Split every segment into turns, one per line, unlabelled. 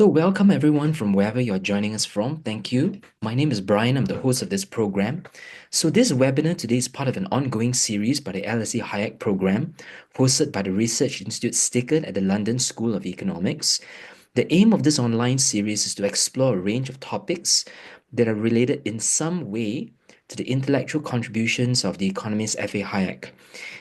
So, welcome everyone from wherever you're joining us from. Thank you. My name is Brian. I'm the host of this program. So, this webinar today is part of an ongoing series by the LSE Hayek program, hosted by the Research Institute Stickett at the London School of Economics. The aim of this online series is to explore a range of topics that are related in some way to the intellectual contributions of the economist F.A. Hayek.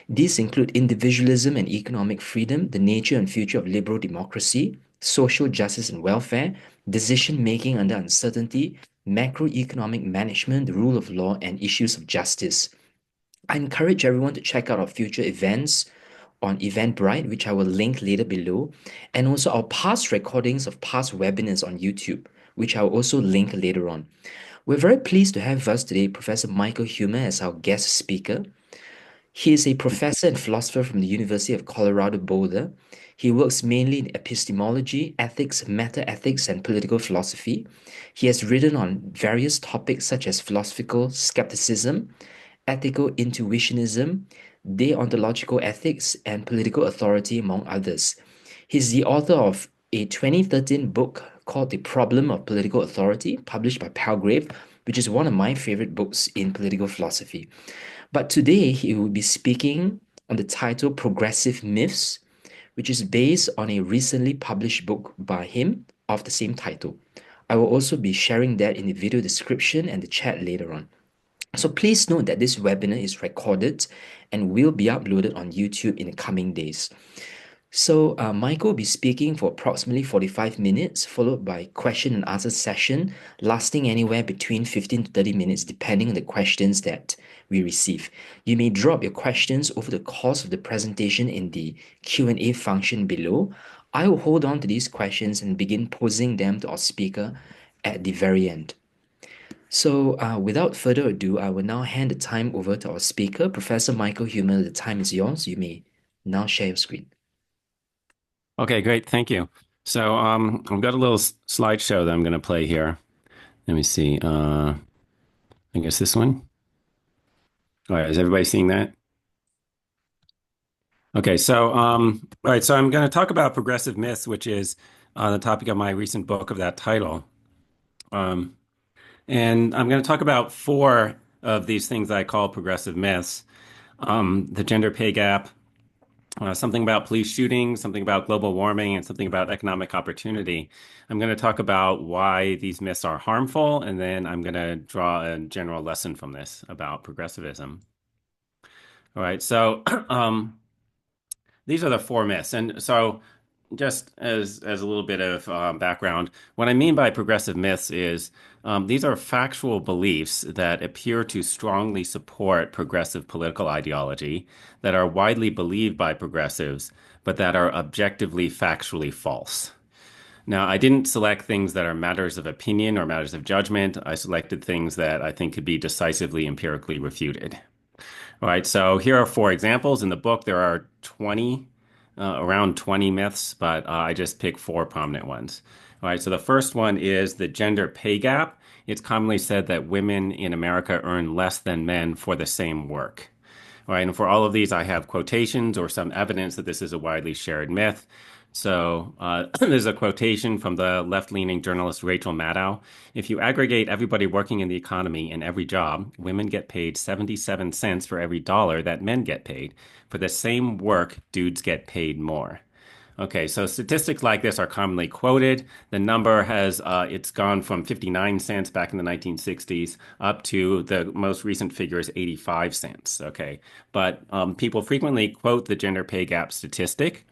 These include individualism and economic freedom, the nature and future of liberal democracy, social justice and welfare, decision making under uncertainty, macroeconomic management, the rule of law, and issues of justice. I encourage everyone to check out our future events on Eventbrite, which I will link later below, and also our past recordings of past webinars on YouTube, which I'll also link later on. We're very pleased to have with us today Professor Michael Huemer as our guest speaker. He is a professor and philosopher from the University of Colorado Boulder. He works mainly in epistemology, ethics, meta-ethics, and political philosophy. He has written on various topics such as philosophical skepticism, ethical intuitionism, deontological ethics, and political authority, among others. He's the author of a 2013 book called The Problem of Political Authority, published by Palgrave, which is one of my favorite books in political philosophy. But today he will be speaking on the title Progressive Myths, which is based on a recently published book by him of the same title. I will also be sharing that in the video description and the chat later on. So please note that this webinar is recorded and will be uploaded on YouTube in the coming days. So Michael will be speaking for approximately 45 minutes, followed by question and answer session, lasting anywhere between 15 to 30 minutes, depending on the questions that we receive. You may drop your questions over the course of the presentation in the Q&A function below. I will hold on to these questions and begin posing them to our speaker at the very end. So without further ado, I will now hand the time over to our speaker, Professor Michael Huemer. The time is yours. You may now share your screen.
Okay, great. Thank you. So I've got a little slideshow that I'm going to play here. Let me see. I guess this one. All right, is everybody seeing that? Okay, so all right, so I'm going to talk about progressive myths, which is the topic of my recent book of that title. Um, and I'm going to talk about four of these things that I call progressive myths. The gender pay gap, something about police shootings, something about global warming, and something about economic opportunity. I'm going to talk about why these myths are harmful, and then I'm going to draw a general lesson from this about progressivism. All right, so these are the four myths. And so just as a little bit of background, what I mean by progressive myths is these are factual beliefs that appear to strongly support progressive political ideology, that are widely believed by progressives, but that are objectively factually false. Now, I didn't select things that are matters of opinion or matters of judgment. I selected things that I think could be decisively empirically refuted. All right, so here are four examples. In the book, there are around 20 myths, but I just picked four prominent ones. All right, so the first one is the gender pay gap. It's commonly said that women in America earn less than men for the same work. All right, and for all of these, I have quotations or some evidence that this is a widely shared myth. So there's a quotation from the left-leaning journalist Rachel Maddow. If you aggregate everybody working in the economy in every job, women get paid 77 cents for every dollar that men get paid. For the same work, dudes get paid more. Okay, so statistics like this are commonly quoted. The number has it's gone from 59 cents back in the 1960s up to the most recent figure is 85 cents. Okay, but people frequently quote the gender pay gap statistic.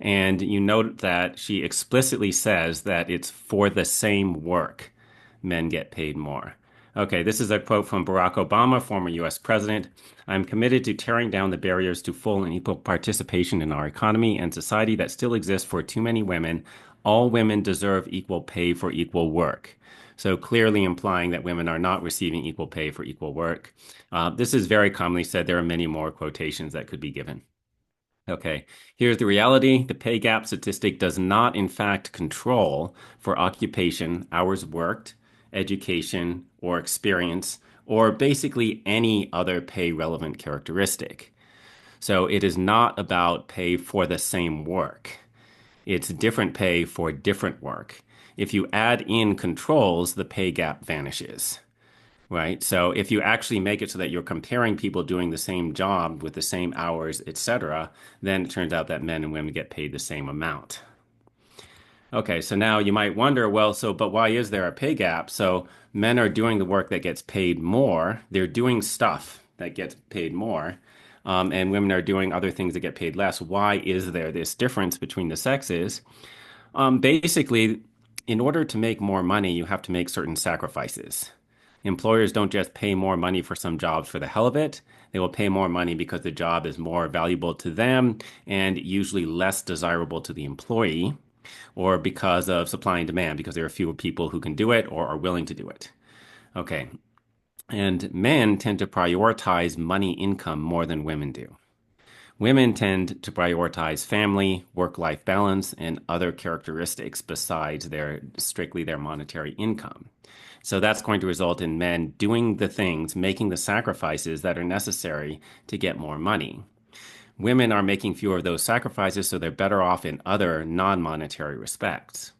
And you note that she explicitly says that it's for the same work, men get paid more. Okay, this is a quote from Barack Obama, former US president. I'm committed to tearing down the barriers to full and equal participation in our economy and society that still exists for too many women. All women deserve equal pay for equal work. So clearly implying that women are not receiving equal pay for equal work. This is very commonly said. There are many more quotations that could be given. Okay, here's the reality. The pay gap statistic does not, in fact, control for occupation, hours worked, education, or experience, or basically any other pay relevant characteristic. So it is not about pay for the same work. It's different pay for different work. If you add in controls, the pay gap vanishes. Right. So if you actually make it so that you're comparing people doing the same job with the same hours, etc., then it turns out that men and women get paid the same amount. Okay, so now you might wonder, well, but why is there a pay gap? So men are doing the work that gets paid more. They're doing stuff that gets paid more, and women are doing other things that get paid less. Why is there this difference between the sexes? Basically, in order to make more money, you have to make certain sacrifices. Employers don't just pay more money for some jobs for the hell of it. They will pay more money because the job is more valuable to them and usually less desirable to the employee, or because of supply and demand, because there are fewer people who can do it or are willing to do it. Okay. And men tend to prioritize money income more than women do. Women tend to prioritize family, work-life balance, and other characteristics besides strictly their monetary income. So that's going to result in men doing the things, making the sacrifices that are necessary to get more money. Women are making fewer of those sacrifices, so they're better off in other non-monetary respects.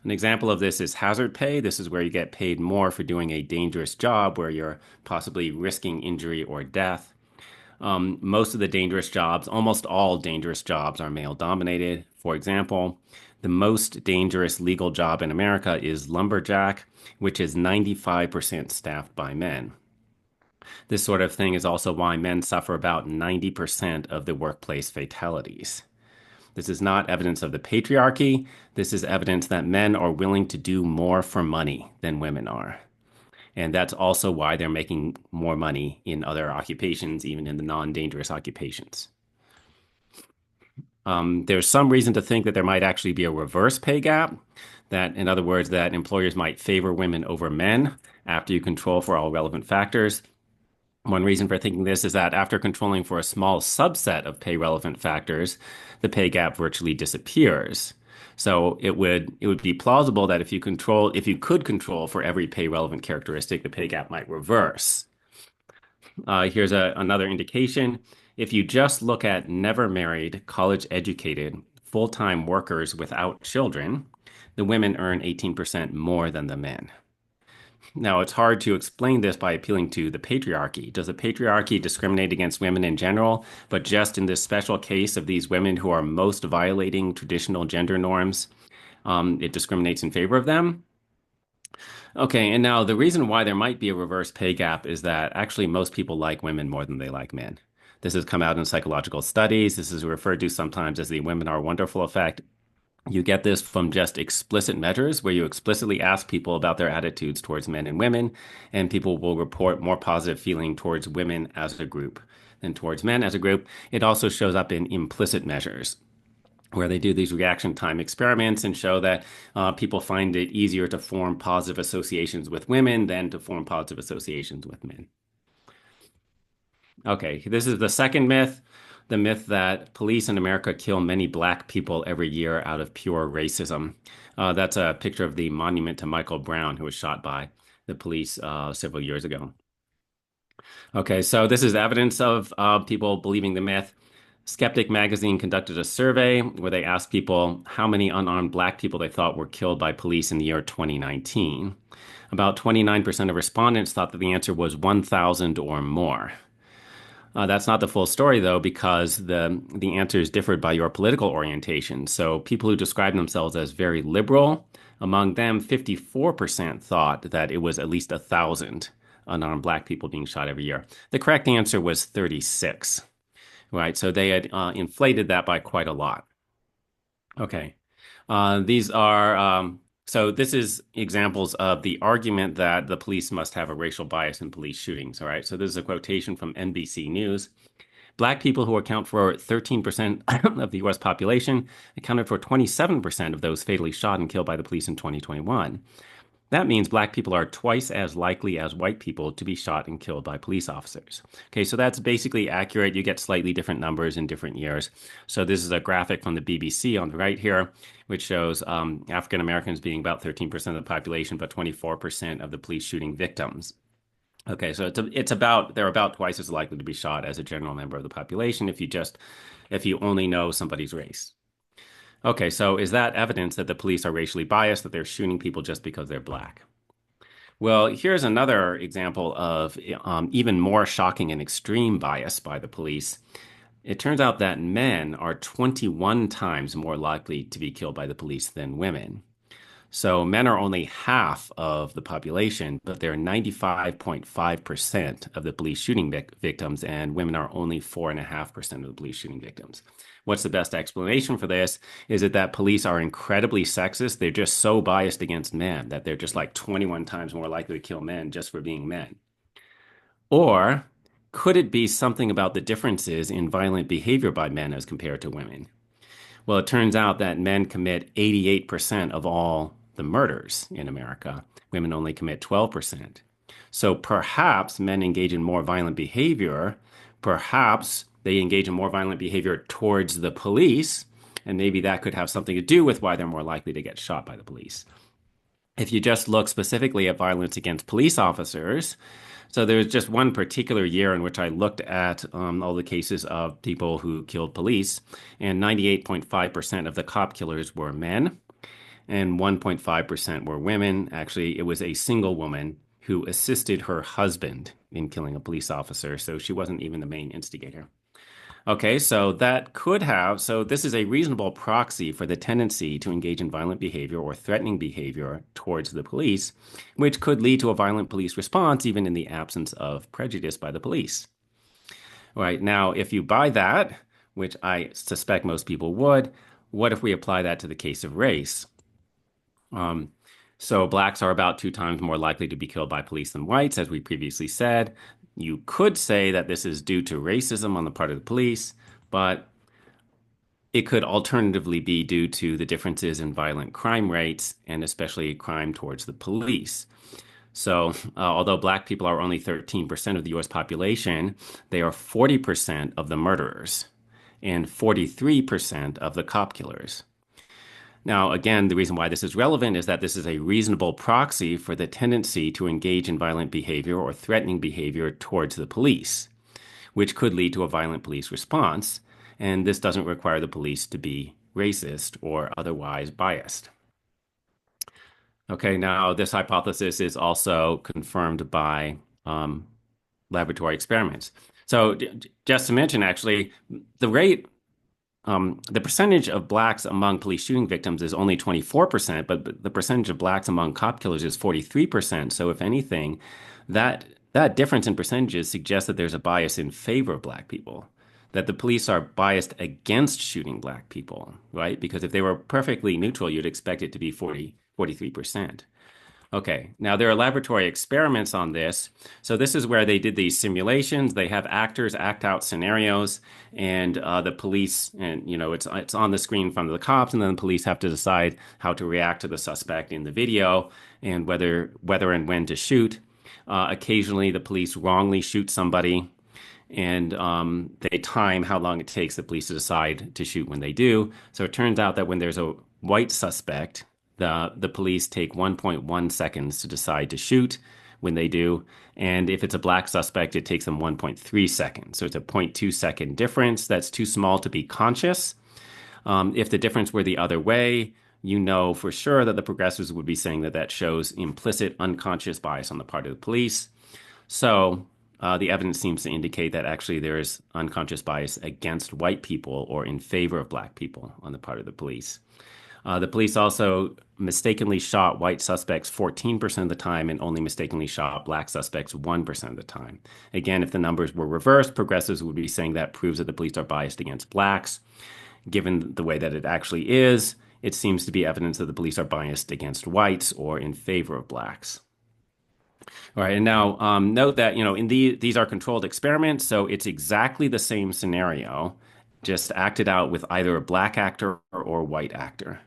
An example of this is hazard pay. This is where you get paid more for doing a dangerous job where you're possibly risking injury or death. Most of the dangerous jobs, almost all dangerous jobs, are male dominated. For example, the most dangerous legal job in America is lumberjack, which is 95% staffed by men. This sort of thing is also why men suffer about 90% of the workplace fatalities. This is not evidence of the patriarchy. This is evidence that men are willing to do more for money than women are. And that's also why they're making more money in other occupations, even in the non-dangerous occupations. There's some reason to think that there might actually be a reverse pay gap. That, in other words, that employers might favor women over men after you control for all relevant factors. One reason for thinking this is that after controlling for a small subset of pay relevant factors, the pay gap virtually disappears. So it would be plausible that if you could control for every pay relevant characteristic, the pay gap might reverse. Here's another indication. If you just look at never married, college educated, full-time workers without children, the women earn 18% more than the men. Now, it's hard to explain this by appealing to the patriarchy. Does the patriarchy discriminate against women in general, but just in this special case of these women who are most violating traditional gender norms, it discriminates in favor of them? Okay, and now the reason why there might be a reverse pay gap is that actually most people like women more than they like men. This has come out in psychological studies. This is referred to sometimes as the women are wonderful effect. You get this from just explicit measures where you explicitly ask people about their attitudes towards men and women, and people will report more positive feeling towards women as a group than towards men as a group. It also shows up in implicit measures where they do these reaction time experiments and show that people find it easier to form positive associations with women than to form positive associations with men. Okay, this is the second myth, the myth that police in America kill many black people every year out of pure racism. That's a picture of the monument to Michael Brown, who was shot by the police several years ago. Okay, so this is evidence of people believing the myth. Skeptic magazine conducted a survey where they asked people how many unarmed black people they thought were killed by police in the year 2019. About 29% of respondents thought that the answer was 1,000 or more. That's not the full story, though, because the answers differed by your political orientation. So people who describe themselves as very liberal, among them, 54% thought that it was at least 1,000 unarmed black people being shot every year. The correct answer was 36, right? So they had inflated that by quite a lot. Okay. These are so this is examples of the argument that the police must have a racial bias in police shootings. All right. So this is a quotation from NBC News. Black people, who account for 13% of the U.S. population, accounted for 27% of those fatally shot and killed by the police in 2021. That means black people are twice as likely as white people to be shot and killed by police officers. Okay, so that's basically accurate. You get slightly different numbers in different years. So this is a graphic from the BBC on the right here, which shows African Americans being about 13% of the population, but 24% of the police shooting victims. Okay, so they're about twice as likely to be shot as a general member of the population if you only know somebody's race. Okay, so is that evidence that the police are racially biased, that they're shooting people just because they're black? Well, here's another example of even more shocking and extreme bias by the police. It turns out that men are 21 times more likely to be killed by the police than women. So men are only half of the population, but they're 95.5% of the police shooting victims, and women are only 4.5% of the police shooting victims. What's the best explanation for this? Is it that police are incredibly sexist? They're just so biased against men that they're just like 21 times more likely to kill men just for being men. Or could it be something about the differences in violent behavior by men as compared to women? Well, it turns out that men commit 88% of all the murders in America. Women only commit 12%. So perhaps men engage in more violent behavior. Perhaps they engage in more violent behavior towards the police. And maybe that could have something to do with why they're more likely to get shot by the police. If you just look specifically at violence against police officers, so there's just one particular year in which I looked at all the cases of people who killed police, and 98.5% of the cop killers were men, and 1.5% were women. Actually, it was a single woman who assisted her husband in killing a police officer, so she wasn't even the main instigator. Okay, so that could have, so this is a reasonable proxy for the tendency to engage in violent behavior or threatening behavior towards the police, which could lead to a violent police response even in the absence of prejudice by the police. Right now, if you buy that, which I suspect most people would, what if we apply that to the case of race? Um, so blacks are about 2 times more likely to be killed by police than whites, as we previously said. You could say that this is due to racism on the part of the police, but it could alternatively be due to the differences in violent crime rates and especially crime towards the police. So, although black people are only 13% of the US population, they are 40% of the murderers and 43% of the cop killers. Now, again, the reason why this is relevant is that this is a reasonable proxy for the tendency to engage in violent behavior or threatening behavior towards the police, which could lead to a violent police response. And this doesn't require the police to be racist or otherwise biased. Okay, now this hypothesis is also confirmed by laboratory experiments. So, just to mention, actually, the rate the percentage of blacks among police shooting victims is only 24%, but the percentage of blacks among cop killers is 43%. So if anything, that difference in percentages suggests that there's a bias in favor of black people, that the police are biased against shooting black people, right? Because if they were perfectly neutral, you'd expect it to be 43%. Okay, now there are laboratory experiments on this. So this is where they did these simulations. They have actors act out scenarios, and the police, and it's on the screen from the cops, and then the police have to decide how to react to the suspect in the video and whether and when to shoot. Occasionally, the police wrongly shoot somebody, and they time how long it takes the police to decide to shoot when they do. So it turns out that when there's a white suspect, the police take 1.1 seconds to decide to shoot when they do. And if it's a black suspect, it takes them 1.3 seconds. So it's a 0.2 second difference. That's too small to be conscious. If the difference were the other way, you know for sure that the progressives would be saying that that shows implicit unconscious bias on the part of the police. So the evidence seems to indicate that actually there is unconscious bias against white people or in favor of black people on the part of the police. The police also mistakenly shot white suspects 14% of the time and only mistakenly shot black suspects 1% of the time. Again, if the numbers were reversed, progressives would be saying that proves that the police are biased against blacks. Given the way that it actually is, it seems to be evidence that the police are biased against whites or in favor of blacks. All right, and now note that these are controlled experiments, so it's exactly the same scenario, just acted out with either a black actor or a white actor.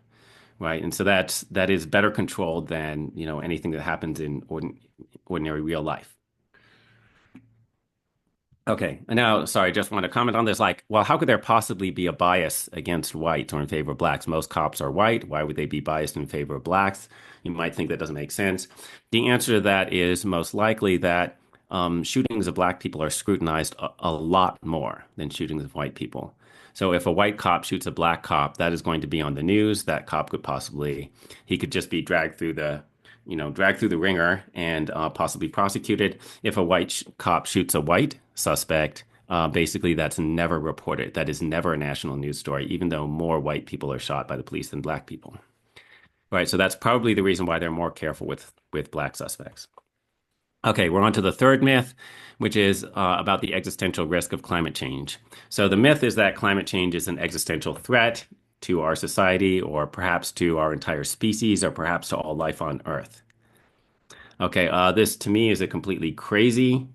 Right. And so that is better controlled than, anything that happens in ordinary real life. Okay. And now, sorry, just want to comment on this. Like, well, how could there possibly be a bias against whites or in favor of blacks? Most cops are white. Why would they be biased in favor of blacks? You might think that doesn't make sense. The answer to that is most likely that shootings of black people are scrutinized a lot more than shootings of white people. So if a white cop shoots a black cop, that is going to be on the news. That cop could possibly, he could just be dragged through dragged through the ringer and possibly prosecuted. If a white cop shoots a white suspect, basically that's never reported. That is never a national news story, even though more white people are shot by the police than black people. Right. So that's probably the reason why they're more careful with black suspects. Okay, we're on to the third myth, which is about the existential risk of climate change. So the myth is that climate change is an existential threat to our society, or perhaps to our entire species, or perhaps to all life on Earth. Okay, this to me is a completely crazy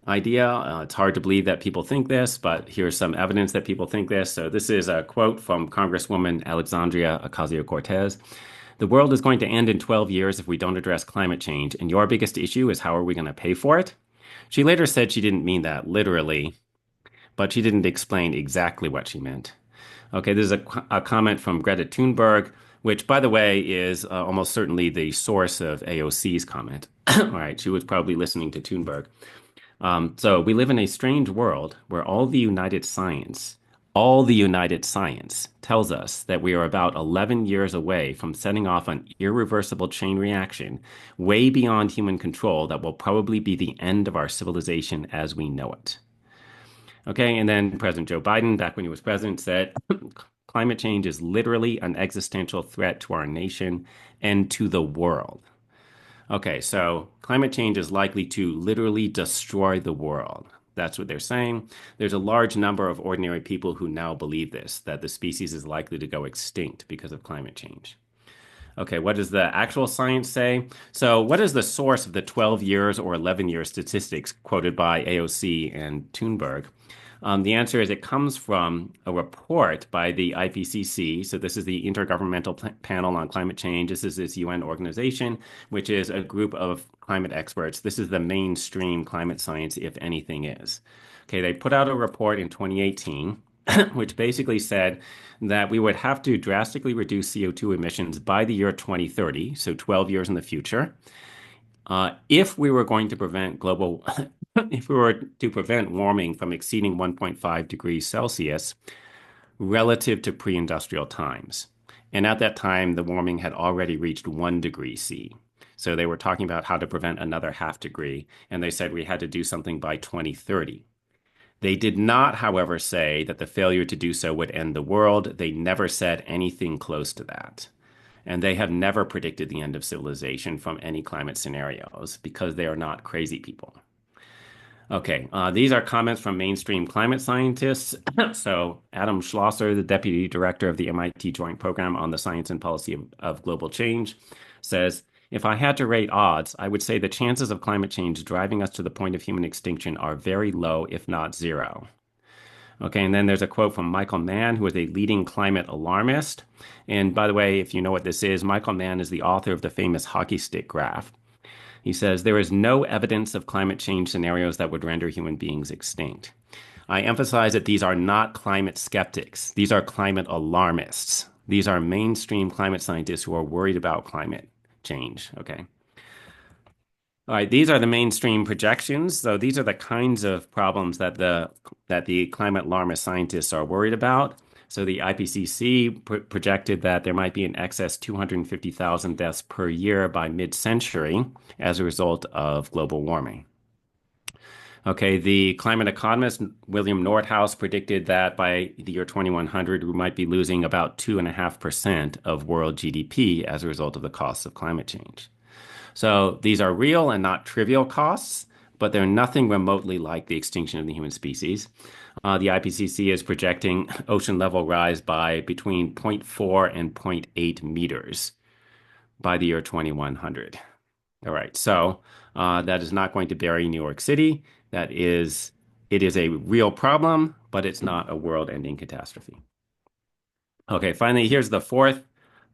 idea. It's hard to believe that people think this, but here's some evidence that people think this. So this is a quote from Congresswoman Alexandria Ocasio-Cortez. The world is going to end in 12 years if we don't address climate change, and your biggest issue is how are we going to pay for it? She later said she didn't mean that literally, but she didn't explain exactly what she meant. Okay, this is a comment from Greta Thunberg, which, by the way, is almost certainly the source of AOC's comment. All right, she was probably listening to Thunberg. So we live in a strange world where all the United Science tells us that we are about 11 years away from setting off an irreversible chain reaction way beyond human control that will probably be the end of our civilization as we know it. Okay, and then President Joe Biden, back when he was president, said climate change is literally an existential threat to our nation and to the world. Okay, so climate change is likely to literally destroy the world. That's what they're saying. There's a large number of ordinary people who now believe this, that the species is likely to go extinct because of climate change. Okay, what does the actual science say? So, what is the source of the 12 years or 11-year statistics quoted by AOC and Thunberg? The answer is it comes from a report by the IPCC. So this is the Intergovernmental Panel on Climate Change. This is this UN organization, which is a group of climate experts. This is the mainstream climate science, if anything is. Okay, they put out a report in 2018, which basically said that we would have to drastically reduce CO2 emissions by the year 2030, so 12 years in the future, if we were going to prevent global if we were to prevent warming from exceeding 1.5 degrees Celsius relative to pre-industrial times. And at that time, the warming had already reached 1 degree C. So they were talking about how to prevent another half degree, and they said we had to do something by 2030. They did not, however, say that the failure to do so would end the world. They never said anything close to that. And they have never predicted the end of civilization from any climate scenarios because they are not crazy people. Okay, these are comments from mainstream climate scientists. So Adam Schlosser, the deputy director of the MIT Joint Program on the Science and Policy of Global Change, says, if I had to rate odds, I would say the chances of climate change driving us to the point of human extinction are very low, if not zero. Okay, and then there's a quote from Michael Mann, who is a leading climate alarmist. And by the way, if you know what this is, Michael Mann is the author of the famous hockey stick graph. He says, there is no evidence of climate change scenarios that would render human beings extinct. I emphasize that these are not climate skeptics. These are climate alarmists. These are mainstream climate scientists who are worried about climate change. Okay. All right, these are the mainstream projections. So these are the kinds of problems that the climate alarmist scientists are worried about. So the IPCC projected that there might be in excess 250,000 deaths per year by mid-century as a result of global warming. Okay, the climate economist William Nordhaus predicted that by the year 2100, we might be losing about 2.5% of world GDP as a result of the costs of climate change. So these are real and not trivial costs, but they're nothing remotely like the extinction of the human species. The IPCC is projecting ocean level rise by between 0.4 and 0.8 meters by the year 2100. All right, so that is not going to bury New York City. It is a real problem, but it's not a world-ending catastrophe. Okay, finally, here's the fourth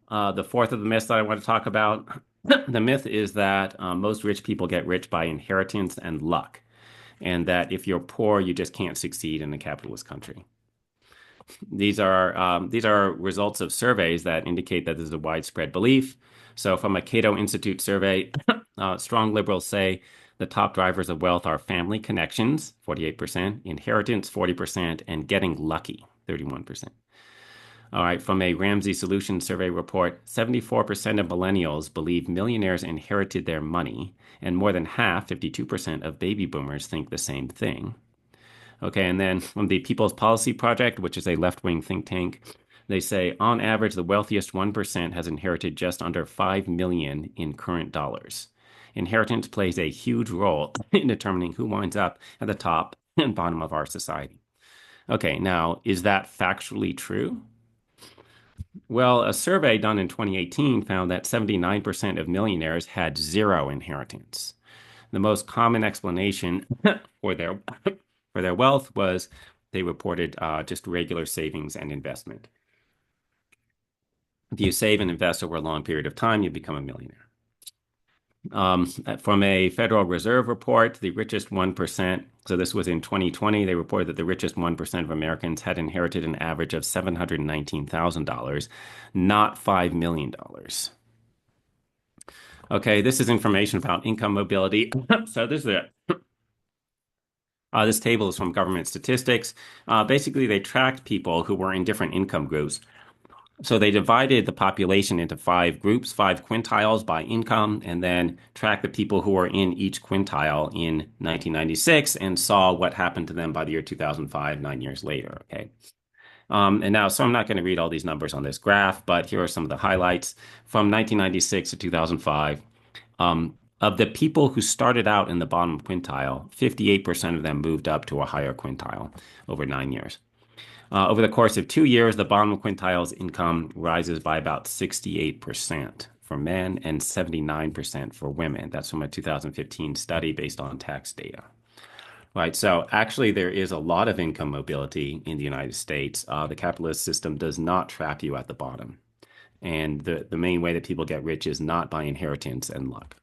of the myths that I want to talk about. The myth is that most rich people get rich by inheritance and luck, and that if you're poor, you just can't succeed in a capitalist country. These are results of surveys that indicate that this is a widespread belief. So from a Cato Institute survey, strong liberals say The top drivers of wealth are family connections, 48%, inheritance, 40%, and getting lucky, 31%. All right, from a Ramsey Solutions survey report, 74% of millennials believe millionaires inherited their money, and more than half, 52%, of baby boomers think the same thing. Okay, and then from the People's Policy Project, which is a left-wing think tank, they say on average, the wealthiest 1% has inherited just under 5 million in current dollars. Inheritance plays a huge role in determining who winds up at the top and bottom of our society. Okay, now, is that factually true? Well, a survey done in 2018 found that 79% of millionaires had zero inheritance. The most common explanation for their for their wealth was they reported just regular savings and investment. If you save and invest over a long period of time, you become a millionaire. From a Federal Reserve report, the richest 1%, so this was in 2020, they reported that the richest 1% of Americans had inherited an average of $719,000, not $5 million. Okay, this is information about income mobility. So this table is from government statistics. Basically, they tracked people who were in different income groups. So they divided the population into 5 groups, 5 quintiles by income, and then tracked the people who were in each quintile in 1996 and saw what happened to them by the year 2005, 9 years later. Okay. And now, so I'm not going to read all these numbers on this graph, but here are some of the highlights. From 1996 to 2005, of the people who started out in the bottom quintile, 58% of them moved up to a higher quintile over 9 years. Over the course of 2 years, the bottom quintile's income rises by about 68% for men and 79% for women. That's from a 2015 study based on tax data. Right. So actually, there is a lot of income mobility in the United States. The capitalist system does not trap you at the bottom. And the main way that people get rich is not by inheritance and luck.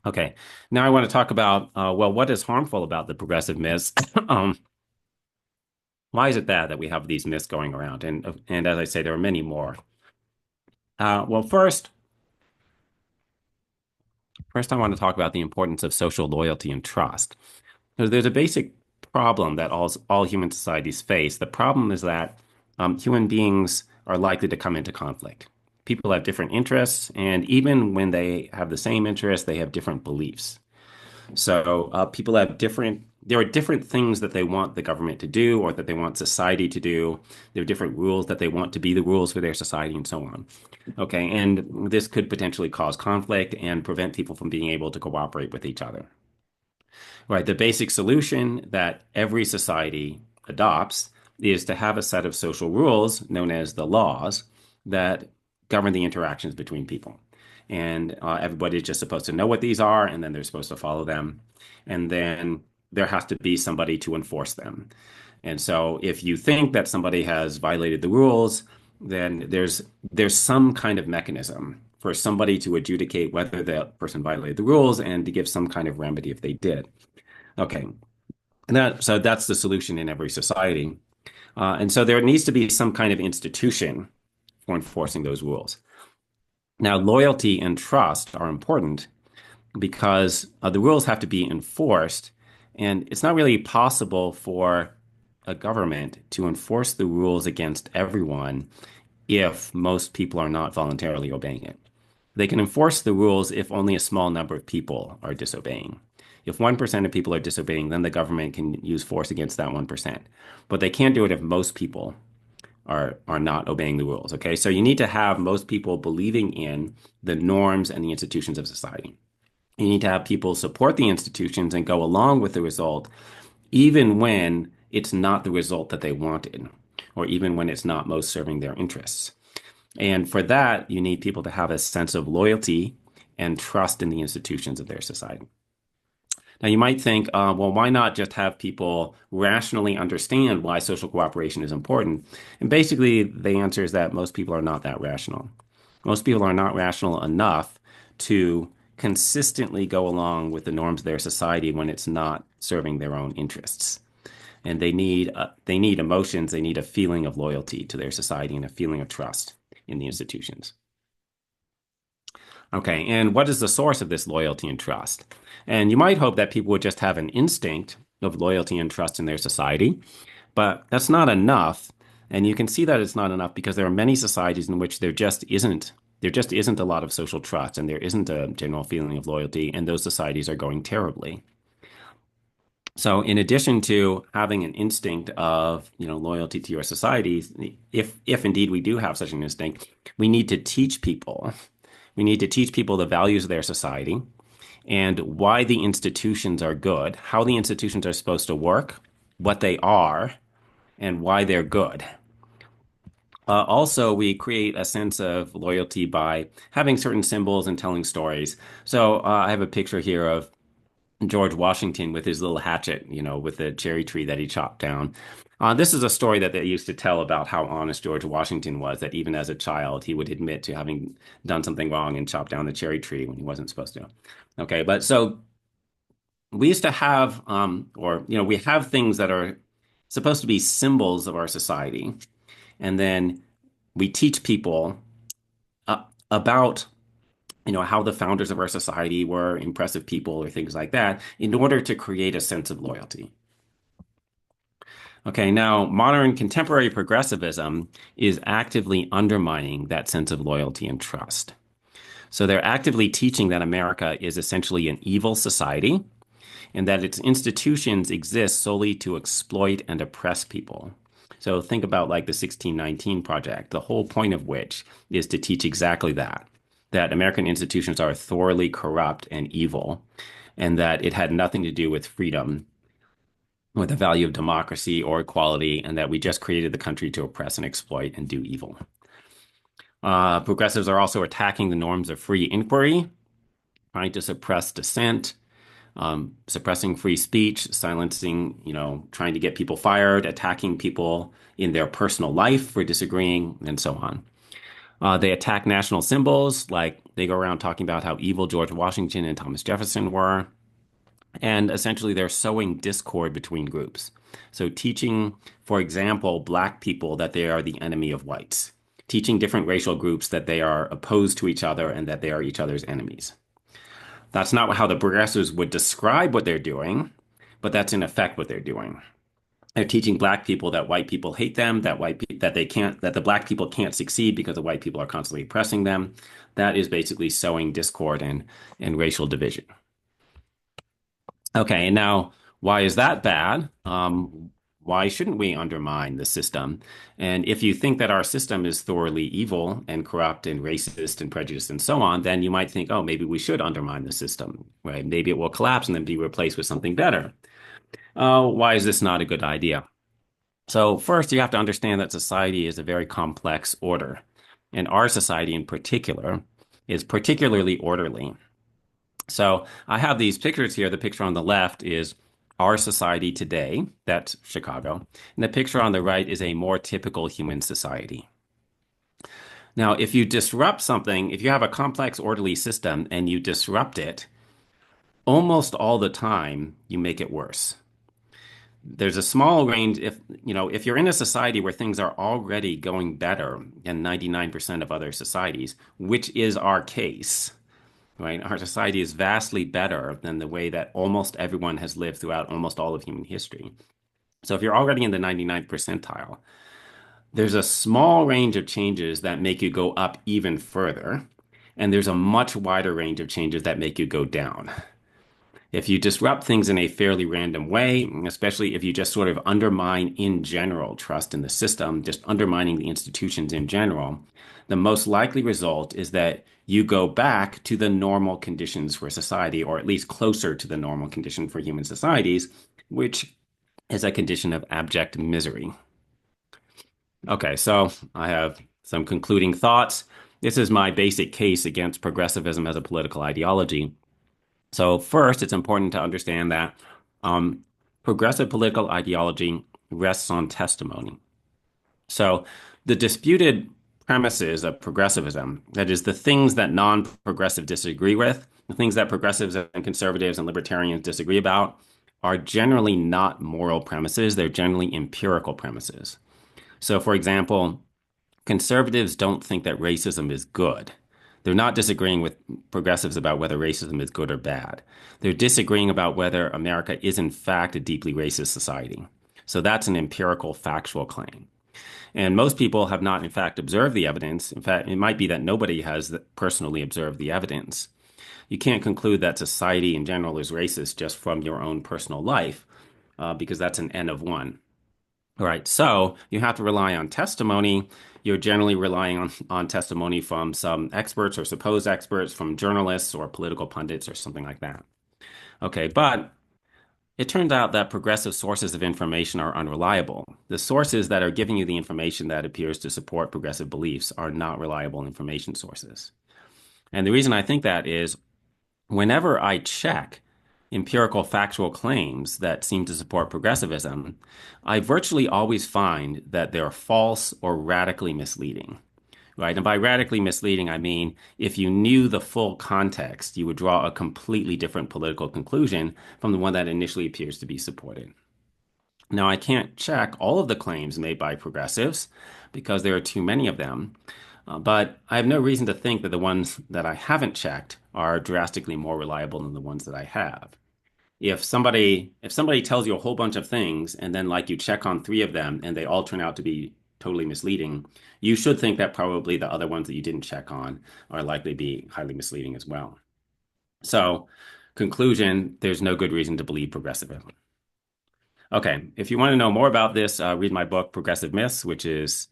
Okay. Now I want to talk about, well, what is harmful about the progressive myths? Why is it that we have these myths going around? And as I say, there are many more. Well, first, I want to talk about the importance of social loyalty and trust. There's a basic problem that all human societies face. The problem is that human beings are likely to come into conflict. People have different interests, and even when they have the same interests, they have different beliefs. So people have there are different things that they want the government to do or that they want society to do. There are different rules that they want to be the rules for their society and so on. Okay, and this could potentially cause conflict and prevent people from being able to cooperate with each other. Right, the basic solution that every society adopts is to have a set of social rules known as the laws that govern the interactions between people. And everybody's just supposed to know what these are, and then they're supposed to follow them. And then there has to be somebody to enforce them. And so if you think that somebody has violated the rules, then there's some kind of mechanism for somebody to adjudicate whether that person violated the rules and to give some kind of remedy if they did. Okay. So that's the solution in every society. And so there needs to be some kind of institution for enforcing those rules. Now, loyalty and trust are important because the rules have to be enforced, and it's not really possible for a government to enforce the rules against everyone if most people are not voluntarily obeying it. They can enforce the rules if only a small number of people are disobeying. If 1% of people are disobeying, then the government can use force against that 1%. But they can't do it if most people are not obeying the rules. Okay, so you need to have most people believing in the norms and the institutions of society. You need to have people support the institutions and go along with the result, even when it's not the result that they wanted, or even when it's not most serving their interests. And for that, you need people to have a sense of loyalty and trust in the institutions of their society. Now, you might think, well, why not just have people rationally understand why social cooperation is important? And basically, the answer is that most people are not that rational. Most people are not rational enough to consistently go along with the norms of their society when it's not serving their own interests. And they need emotions, they need a feeling of loyalty to their society and a feeling of trust in the institutions. Okay, and what is the source of this loyalty and trust? And you might hope that people would just have an instinct of loyalty and trust in their society, but that's not enough. And you can see that it's not enough because there are many societies in which there just isn't a lot of social trust and there isn't a general feeling of loyalty, and those societies are going terribly. So in addition to having an instinct of, loyalty to your society, if indeed we do have such an instinct, we need to teach people. We need to teach people the values of their society and why the institutions are good, how the institutions are supposed to work, what they are, and why they're good. Also, we create a sense of loyalty by having certain symbols and telling stories. So I have a picture here of George Washington with his little hatchet, with the cherry tree that he chopped down. This is a story that they used to tell about how honest George Washington was, that even as a child, he would admit to having done something wrong and chopped down the cherry tree when he wasn't supposed to. Okay, but so we used to have, we have things that are supposed to be symbols of our society. And then we teach people about how the founders of our society were impressive people or things like that in order to create a sense of loyalty. Okay, now modern contemporary progressivism is actively undermining that sense of loyalty and trust. So they're actively teaching that America is essentially an evil society and that its institutions exist solely to exploit and oppress people. So think about like the 1619 Project, the whole point of which is to teach exactly that American institutions are thoroughly corrupt and evil, and that it had nothing to do with freedom, with the value of democracy or equality, and that we just created the country to oppress and exploit and do evil. Progressives are also attacking the norms of free inquiry, trying to suppress dissent, suppressing free speech, silencing, trying to get people fired, attacking people in their personal life for disagreeing, and so on. They attack national symbols, like they go around talking about how evil George Washington and Thomas Jefferson were. And essentially, they're sowing discord between groups. So, teaching, for example, Black people that they are the enemy of whites, teaching different racial groups that they are opposed to each other and that they are each other's enemies. That's not how the progressives would describe what they're doing, but that's in effect what they're doing. They're teaching Black people that white people hate them, that the Black people can't succeed because the white people are constantly oppressing them. That is basically sowing discord and racial division. Okay, and now why is that bad? Why shouldn't we undermine the system? And if you think that our system is thoroughly evil and corrupt and racist and prejudiced and so on, then you might think, oh, maybe we should undermine the system, right? Maybe it will collapse and then be replaced with something better. Why is this not a good idea? So first, you have to understand that society is a very complex order, and our society in particular is particularly orderly. So I have these pictures here. The picture on the left is our society today, that's Chicago. And the picture on the right is a more typical human society. Now, if you disrupt something, if you have a complex, orderly system and you disrupt it, almost all the time you make it worse. There's a small range if you're in a society where things are already going better than 99% of other societies, which is our case, right? Our society is vastly better than the way that almost everyone has lived throughout almost all of human history. So if you're already in the 99th percentile, there's a small range of changes that make you go up even further, and there's a much wider range of changes that make you go down. If you disrupt things in a fairly random way, especially if you just sort of undermine in general trust in the system, just undermining the institutions in general, the most likely result is that you go back to the normal conditions for society, or at least closer to the normal condition for human societies, which is a condition of abject misery. Okay, so I have some concluding thoughts. This is my basic case against progressivism as a political ideology. So first, it's important to understand that progressive political ideology rests on testimony. So the disputed premises of progressivism, that is, the things that non-progressive disagree with, the things that progressives and conservatives and libertarians disagree about, are generally not moral premises. They're generally empirical premises. So, for example, conservatives don't think that racism is good. They're not disagreeing with progressives about whether racism is good or bad. They're disagreeing about whether America is in fact a deeply racist society. So that's an empirical, factual claim. And most people have not, in fact, observed the evidence. In fact, it might be that nobody has personally observed the evidence. You can't conclude that society in general is racist just from your own personal life, because that's an N of one. All right, so you have to rely on testimony. You're generally relying on testimony from some experts or supposed experts, from journalists or political pundits or something like that. Okay, but it turns out that progressive sources of information are unreliable. The sources that are giving you the information that appears to support progressive beliefs are not reliable information sources. And the reason I think that is whenever I check empirical factual claims that seem to support progressivism, I virtually always find that they're false or radically misleading. Right. And by radically misleading, I mean if you knew the full context, you would draw a completely different political conclusion from the one that initially appears to be supported. Now, I can't check all of the claims made by progressives because there are too many of them, but I have no reason to think that the ones that I haven't checked are drastically more reliable than the ones that I have. If somebody tells you a whole bunch of things and then like you check on three of them and they all turn out to be totally misleading, you should think that probably the other ones that you didn't check on are likely to be highly misleading as well. So, conclusion, there's no good reason to believe progressivism. Okay, if you want to know more about this, read my book, Progressive Myths, which is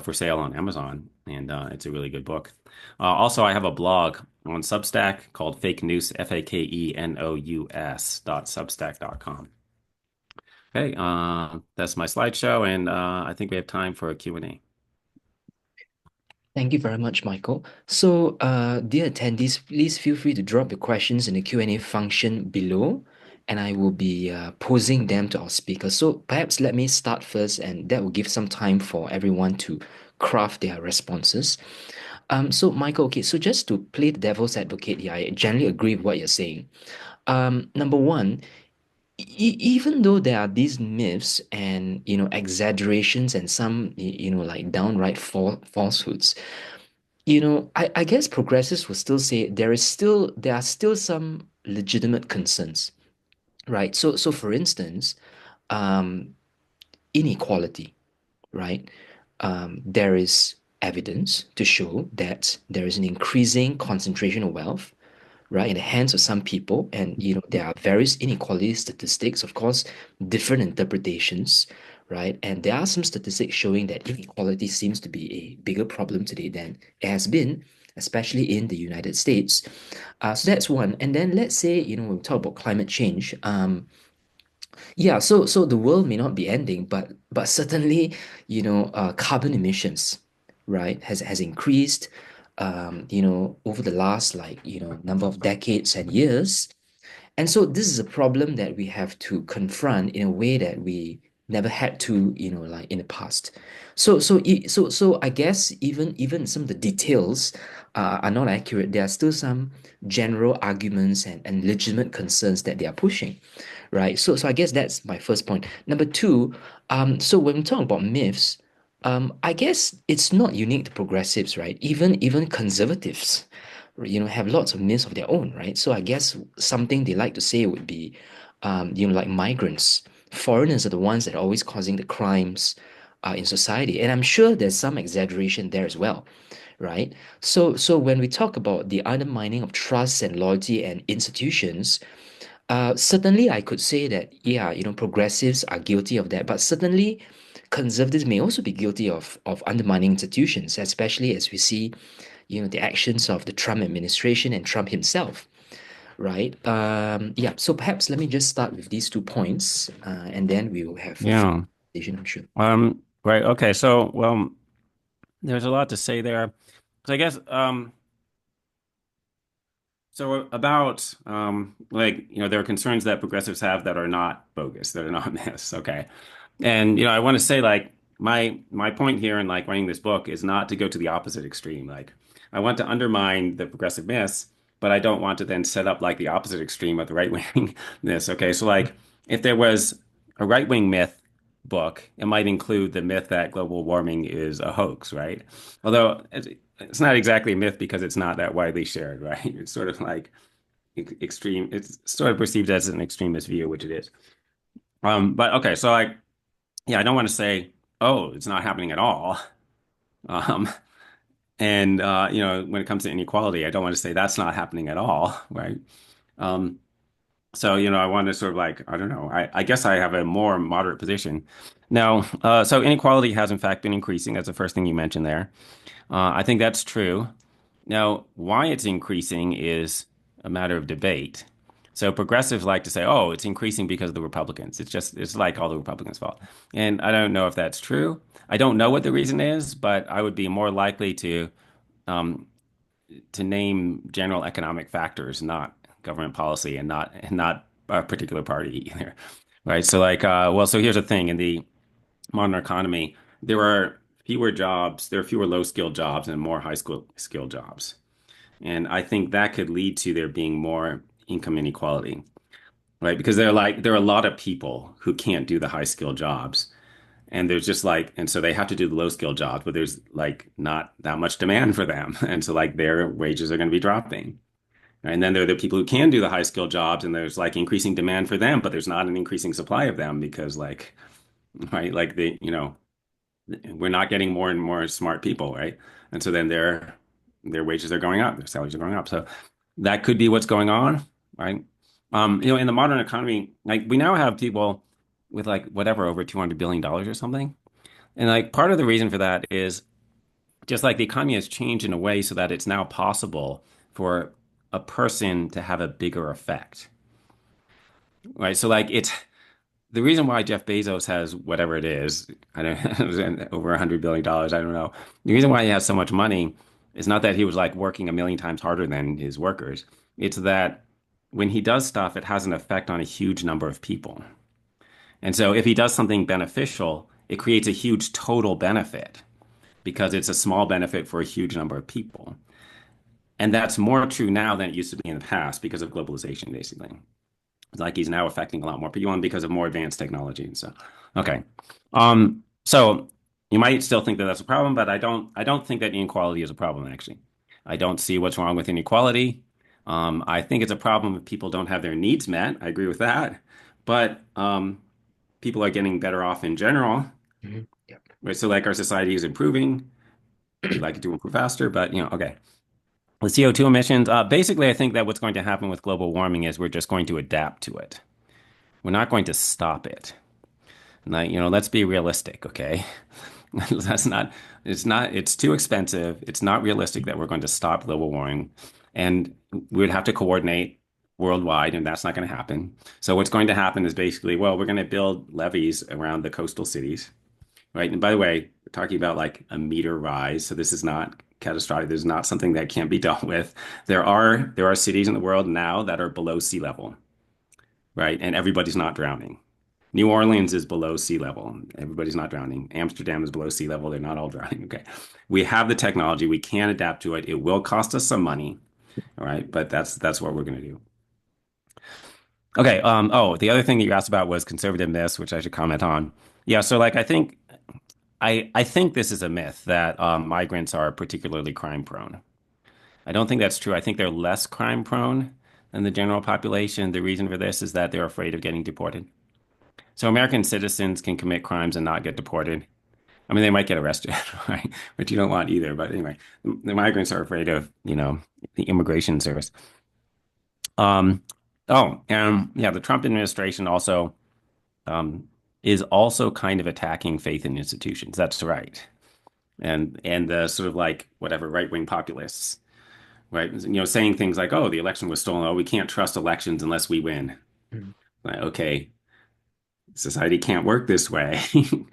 for sale on Amazon, and it's a really good book. Also, I have a blog on Substack called Fake News, FAKENOUS.substack.com. Okay, that's my slideshow, and I think we have time for a Q&A.
Thank you very much, Michael. So, dear attendees, please feel free to drop your questions in the Q&A function below, and I will be posing them to our speakers. So, perhaps let me start first, and that will give some time for everyone to craft their responses. So, Michael, okay, so just to play the devil's advocate here, I generally agree with what you're saying. Number one, even though there are these myths and exaggerations and some like downright falsehoods, I guess progressives will still say there are still some legitimate concerns, right? So for instance, um, inequality, right? There is evidence to show that there is an increasing concentration of wealth, right, in the hands of some people, and there are various inequality statistics, of course, different interpretations, right? And there are some statistics showing that inequality seems to be a bigger problem today than it has been, especially in the United States. So that's one. And then let's say, when we talk about climate change, yeah, so the world may not be ending, but certainly, carbon emissions, right, has increased, over the last like, number of decades and years. And so this is a problem that we have to confront in a way that we never had to, like in the past. So I guess even some of the details are not accurate. There are still some general arguments and legitimate concerns that they are pushing, right? So I guess that's my first point. Number two, so when we talk about myths, I guess it's not unique to progressives, right? Even conservatives, have lots of myths of their own, right? So I guess something they like to say would be, like migrants, foreigners are the ones that are always causing the crimes in society, and I'm sure there's some exaggeration there as well, right? So when we talk about the undermining of trust and loyalty and institutions, certainly I could say that, yeah, progressives are guilty of that, but certainly conservatives may also be guilty of undermining institutions, especially as we see, the actions of the Trump administration and Trump himself, right? Yeah, so perhaps let me just start with these 2 points, and then we will have a further
Yeah.
conversation, I'm sure.
Right. Okay. So, well, there's a lot to say there. So I guess, so about like there are concerns that progressives have that are not bogus, that are not myths. Okay, and I want to say like my point here in like writing this book is not to go to the opposite extreme. Like I want to undermine the progressive myths, but I don't want to then set up like the opposite extreme of the right wing myths. Okay, so like if there was a right wing myth book, it might include the myth that global warming is a hoax, right? Although it's not exactly a myth because it's not that widely shared, right? It's sort of like extreme, it's sort of perceived as an extremist view, which it is. But okay, so like, yeah, I don't want to say, oh, it's not happening at all. Um, and when it comes to inequality, I don't want to say that's not happening at all, right? Um, So, I want to sort of like, I don't know, I guess I have a more moderate position. Now, so inequality has in fact been increasing. That's the first thing you mentioned there. I think that's true. Now, why it's increasing is a matter of debate. So progressives like to say, oh, it's increasing because of the Republicans. It's like all the Republicans' fault. And I don't know if that's true. I don't know what the reason is, but I would be more likely um, to name general economic factors, not government policy, and not a particular party either, right? So like, so here's the thing: in the modern economy, there are fewer jobs, there are fewer low-skilled jobs and more high-skilled jobs, and I think that could lead to there being more income inequality, right? Because there are a lot of people who can't do the high-skilled jobs. And there's just like, and so they have to do the low skill jobs, but there's like not that much demand for them. And so like their wages are going to be dropping. And then there are the people who can do the high skill jobs and there's like increasing demand for them, but there's not an increasing supply of them because like, right, like we're not getting more and more smart people, right? And so then their wages are going up, their salaries are going up. So that could be what's going on, right? In the modern economy, like we now have people with like whatever over $200 billion or something. And like part of the reason for that is just like the economy has changed in a way so that it's now possible for a person to have a bigger effect, right? So like it's the reason why Jeff Bezos has whatever it is, I don't over $100 billion, I don't know. The reason why he has so much money is not that he was like working a million times harder than his workers. It's that when he does stuff, it has an effect on a huge number of people. And so if he does something beneficial, it creates a huge total benefit because it's a small benefit for a huge number of people. And that's more true now than it used to be in the past because of globalization, basically. It's like he's now affecting a lot more people and because of more advanced technology and stuff. Okay. So you might still think that that's a problem, but I don't think that inequality is a problem, actually. I don't see what's wrong with inequality. I think it's a problem if people don't have their needs met. I agree with that. But people are getting better off in general,
Yep.
right? So like our society is improving. We'd like it to improve faster, but okay. The CO2 emissions, basically, I think that what's going to happen with global warming is we're just going to adapt to it. We're not going to stop it. Like, let's be realistic, okay? That's not, it's too expensive. It's not realistic that we're going to stop global warming. And we would have to coordinate worldwide, and that's not going to happen. So what's going to happen is basically, well, we're going to build levees around the coastal cities, right? And by the way, we're talking about like a meter rise. So this is not catastrophic. This is not something that can't be dealt with. There are cities in the world now that are below sea level, right? And everybody's not drowning. New Orleans is below sea level. Everybody's not drowning. Amsterdam is below sea level. They're not all drowning. Okay. We have the technology. We can adapt to it. It will cost us some money. All right. But that's what we're going to do. Okay. The other thing that you asked about was conservative myths, which I should comment on. Yeah. So like I think this is a myth that migrants are particularly crime prone. I don't think that's true. I think they're less crime prone than the general population. The reason for this is that they're afraid of getting deported. So American citizens can commit crimes and not get deported. I mean, they might get arrested, right? Which you don't want either. But anyway, the migrants are afraid of, the immigration service. Um, and yeah, the Trump administration also um, is also kind of attacking faith in institutions. That's right. And the sort of like whatever right-wing populists, right? Saying things like, "Oh, the election was stolen. Oh, we can't trust elections unless we win."
Mm.
Like, okay, society can't work this way. You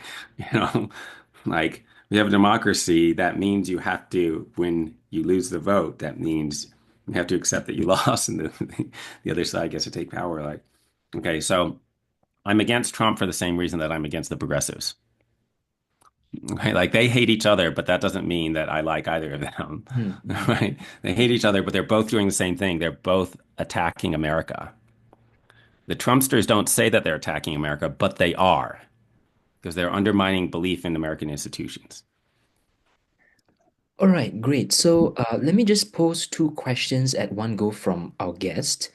know, like we have a democracy. That means you have to, when you lose the vote, that means you have to accept that you lost and the other side gets to take power. Like, okay, so I'm against Trump for the same reason that I'm against the progressives. Okay, like they hate each other, but that doesn't mean that I like either of them.
Mm.
Right? They hate each other, but they're both doing the same thing. They're both attacking America. The Trumpsters don't say that they're attacking America, but they are. because they're undermining belief in American institutions.
All right, great. So let me just pose two questions at one go from our guest.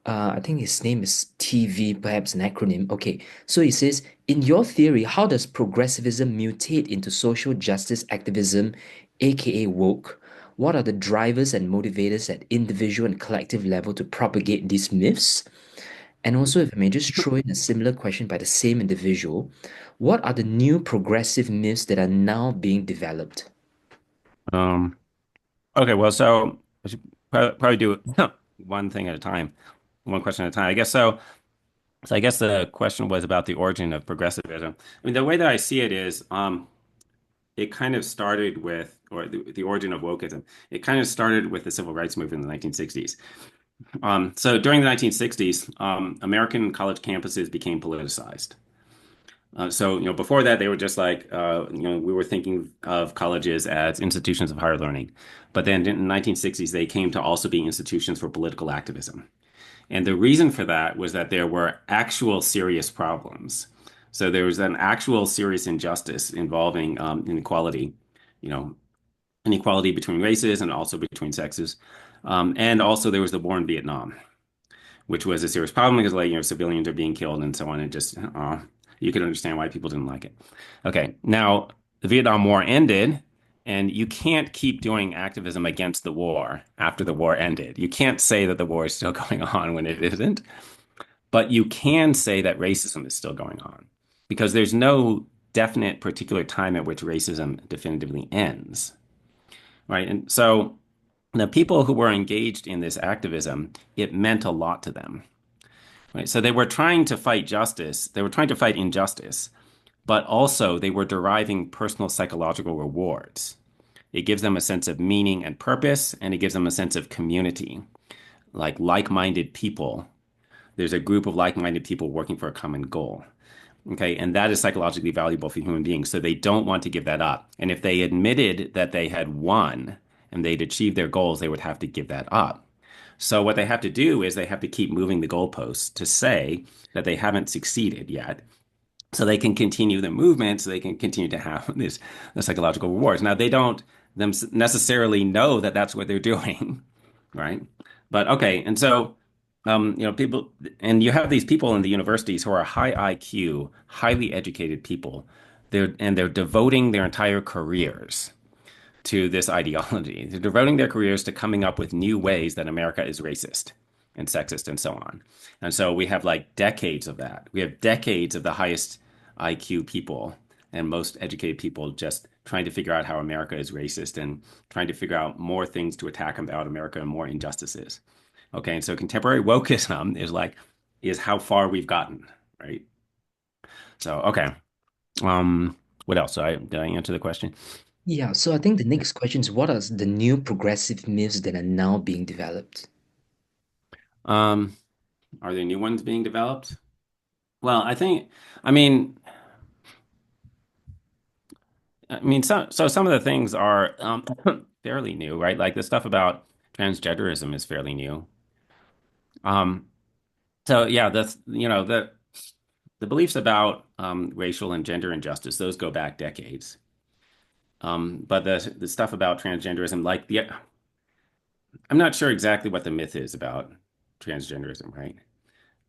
I think his name is TV, perhaps an acronym. Okay, so he says, in your theory, how does progressivism mutate into social justice activism, aka woke? What are the drivers and motivators at individual and collective level to propagate these myths? And also, if I may just throw in a similar question by the same individual, what are the new progressive myths that are now being developed?
Um, okay, well, so I should probably do one thing at a time, one question at a time. I guess so. So I guess the question was about the origin of progressivism. I mean, the way that I see it is, it kind of started with, or the origin of wokeism. It kind of started with the civil rights movement in the 1960s. So during the 1960s, American college campuses became politicized. Before that, they were just like, we were thinking of colleges as institutions of higher learning. But then in the 1960s, they came to also be institutions for political activism. And the reason for that was that there were actual serious problems. So there was an actual serious injustice involving inequality, you know, inequality between races and also between sexes. And also there was the war in Vietnam, which was a serious problem because civilians are being killed and so on. And just you could understand why people didn't like it. Okay, now the Vietnam War ended, and you can't keep doing activism against the war after the war ended. You can't say that the war is still going on when it isn't, but you can say that racism is still going on because there's no definite particular time at which racism definitively ends, right? And so the people who were engaged in this activism, it meant a lot to them. Right? So they were trying to fight justice, they were trying to fight injustice, but also they were deriving personal psychological rewards. It gives them a sense of meaning and purpose, and it gives them a sense of community, like-minded people. There's a group of like-minded people working for a common goal. Okay, and that is psychologically valuable for human beings. So they don't want to give that up. And if they admitted that they had won and they'd achieved their goals, they would have to give that up. So what they have to do is they have to keep moving the goalposts to say that they haven't succeeded yet. So they can continue the movement, so they can continue to have this the psychological rewards. Now they don't them necessarily know that that's what they're doing, right? But okay, and so people, and you have these people in the universities who are high IQ, highly educated people. They're devoting their entire careers to this ideology. They're devoting their careers to coming up with new ways that America is racist and sexist and so on. And so we have like decades of that. We have decades of the highest IQ people and most educated people just trying to figure out how America is racist and trying to figure out more things to attack about America and more injustices. Okay, and so contemporary wokeism is how far we've gotten, right? So okay, what else? Did I answer the question?
Yeah, so I think the next question is what are the new progressive myths that are now being developed?
Um, are there new ones being developed? Well, I mean, so some of the things are fairly new, right? Like the stuff about transgenderism is fairly new. Um, so yeah, the beliefs about racial and gender injustice, those go back decades. But the stuff about transgenderism, I'm not sure exactly what the myth is about transgenderism, right?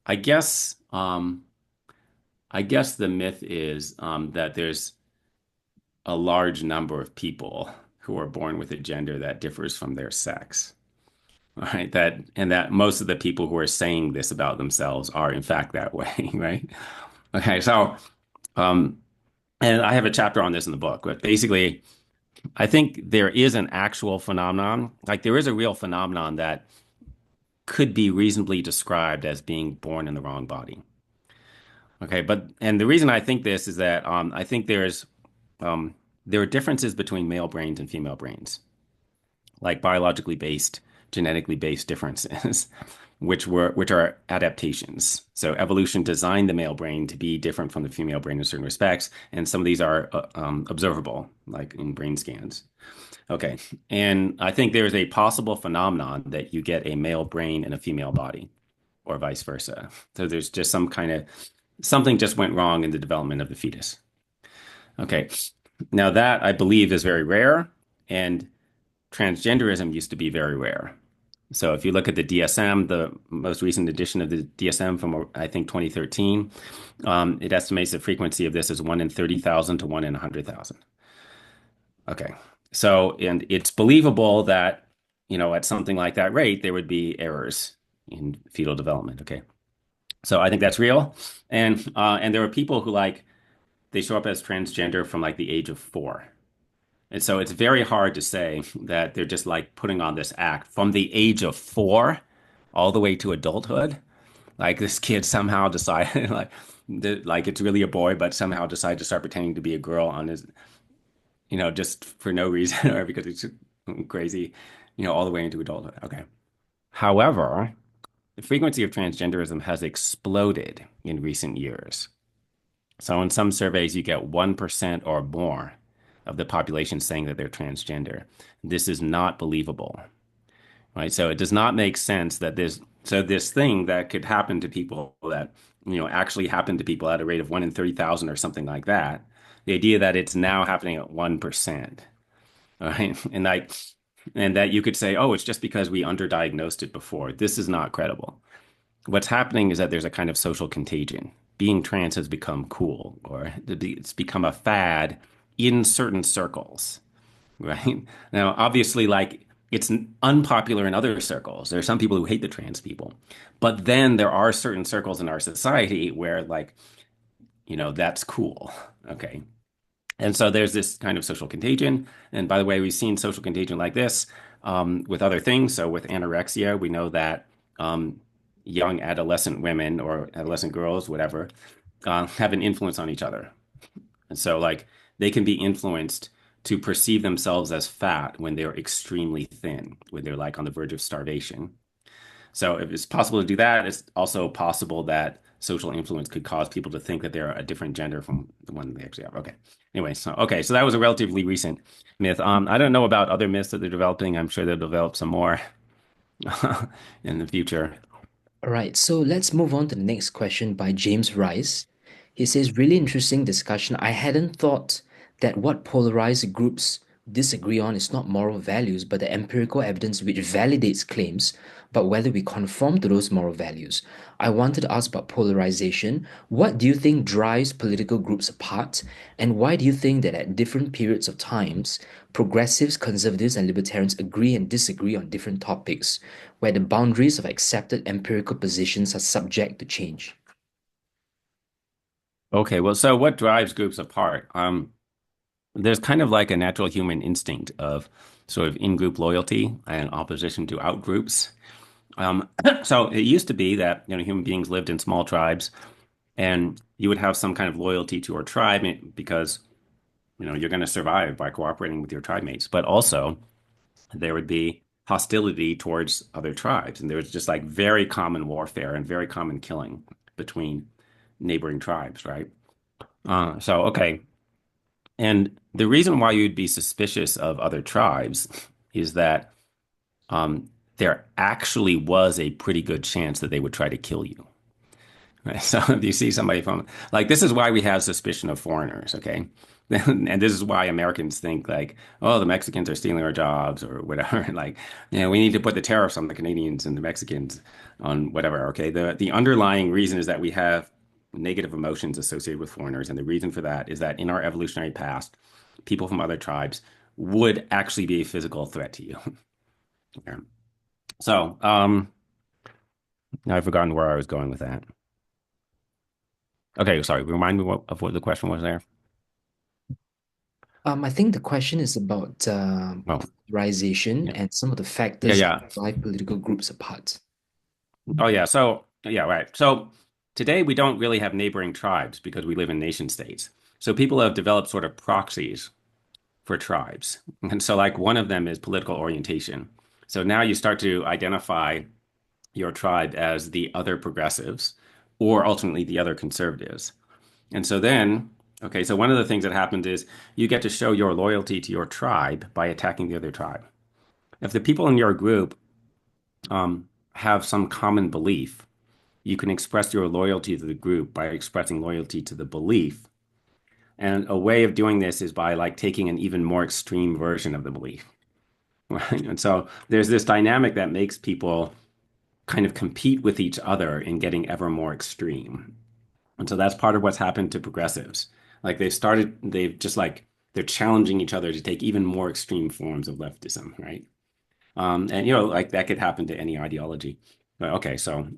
I guess I guess the myth is that there's a large number of people who are born with a gender that differs from their sex, right? That most of the people who are saying this about themselves are in fact that way, right? Okay, so um, and I have a chapter on this in the book, but basically, I think there is an actual phenomenon, like there is a real phenomenon that could be reasonably described as being born in the wrong body. Okay, and the reason I think this is that I think um, there are differences between male brains and female brains, like biologically based, genetically based differences, which are adaptations. So evolution designed the male brain to be different from the female brain in certain respects, and some of these are observable, like in brain scans. Okay, and I think there is a possible phenomenon that you get a male brain in a female body, or vice versa. So there's just something just went wrong in the development of the fetus. Okay. Now that I believe is very rare, and transgenderism used to be very rare. So if you look at the DSM, the most recent edition of the DSM from I think 2013, it estimates the frequency of this as 1 in 30,000 to 1 in 100,000. Okay. So, and it's believable that, at something like that rate, there would be errors in fetal development. Okay. So I think that's real. And there are people who they show up as transgender from like the age of 4. And so it's very hard to say that they're just like putting on this act from the age of 4 all the way to adulthood. Like this kid somehow decided like it's really a boy, but somehow decided to start pretending to be a girl on his, just for no reason or because it's crazy, all the way into adulthood. Okay. However, the frequency of transgenderism has exploded in recent years. So in some surveys, you get 1% or more of the population saying that they're transgender. This is not believable, right? So it does not make sense that this thing that could happen to people that, actually happen to people at a rate of 1 in 30,000 or something like that, the idea that it's now happening at 1%, right? And that you could say, oh, it's just because we underdiagnosed it before. This is not credible. What's happening is that there's a kind of social contagion. Being trans has become cool, or it's become a fad in certain circles, right? Now, obviously, it's unpopular in other circles. There are some people who hate the trans people, but then there are certain circles in our society where, that's cool. Okay. And so there's this kind of social contagion. And by the way, we've seen social contagion like this with other things. So with anorexia, we know that young adolescent women or adolescent girls, whatever, have an influence on each other. And so, they can be influenced to perceive themselves as fat when they're extremely thin, when they're like on the verge of starvation. So if it's possible to do that, it's also possible that social influence could cause people to think that they're a different gender from the one they actually are. Okay. Anyway, so that was a relatively recent myth. I don't know about other myths that they're developing. I'm sure they'll develop some more in the future.
All right, so let's move on to the next question by James Rice. He says, really interesting discussion. I hadn't thought that what polarized groups disagree on is not moral values, but the empirical evidence which validates claims, but whether we conform to those moral values. I wanted to ask about polarization. What do you think drives political groups apart? And why do you think that at different periods of times, progressives, conservatives, and libertarians agree and disagree on different topics, where the boundaries of accepted empirical positions are subject to change?
Okay, well, so what drives groups apart? There's kind of like a natural human instinct of sort of in-group loyalty and opposition to out-groups. So it used to be that human beings lived in small tribes, and you would have some kind of loyalty to your tribe because you're going to survive by cooperating with your tribe mates. But also there would be hostility towards other tribes, and there was just like very common warfare and very common killing between neighboring tribes, right? So okay, and the reason why you'd be suspicious of other tribes is that there actually was a pretty good chance that they would try to kill you. Right? So if you see somebody from this is why we have suspicion of foreigners, okay? And this is why Americans think oh, the Mexicans are stealing our jobs or whatever. We need to put the tariffs on the Canadians and the Mexicans on whatever, okay? The underlying reason is that we have negative emotions associated with foreigners, and the reason for that is that in our evolutionary past, people from other tribes would actually be a physical threat to you. Yeah. So, now I've forgotten where I was going with that. Okay, sorry. Remind me of what the question was there.
I think the question is about
Oh,
polarization
yeah,
and some of the
yeah,
factors that
yeah.
drive political groups apart.
Oh, yeah. So, yeah, right. So today we don't really have neighboring tribes because we live in nation states. So people have developed sort of proxies for tribes. And so, one of them is political orientation. So now you start to identify your tribe as the other progressives or ultimately the other conservatives. And so then, okay, so one of the things that happens is you get to show your loyalty to your tribe by attacking the other tribe. If the people in your group have some common belief, you can express your loyalty to the group by expressing loyalty to the belief. And a way of doing this is by like taking an even more extreme version of the belief, right? And so there's this dynamic that makes people kind of compete with each other in getting ever more extreme. And so that's part of what's happened to progressives. Like they've just like they're challenging each other to take even more extreme forms of leftism, right? And like that could happen to any ideology. But okay, so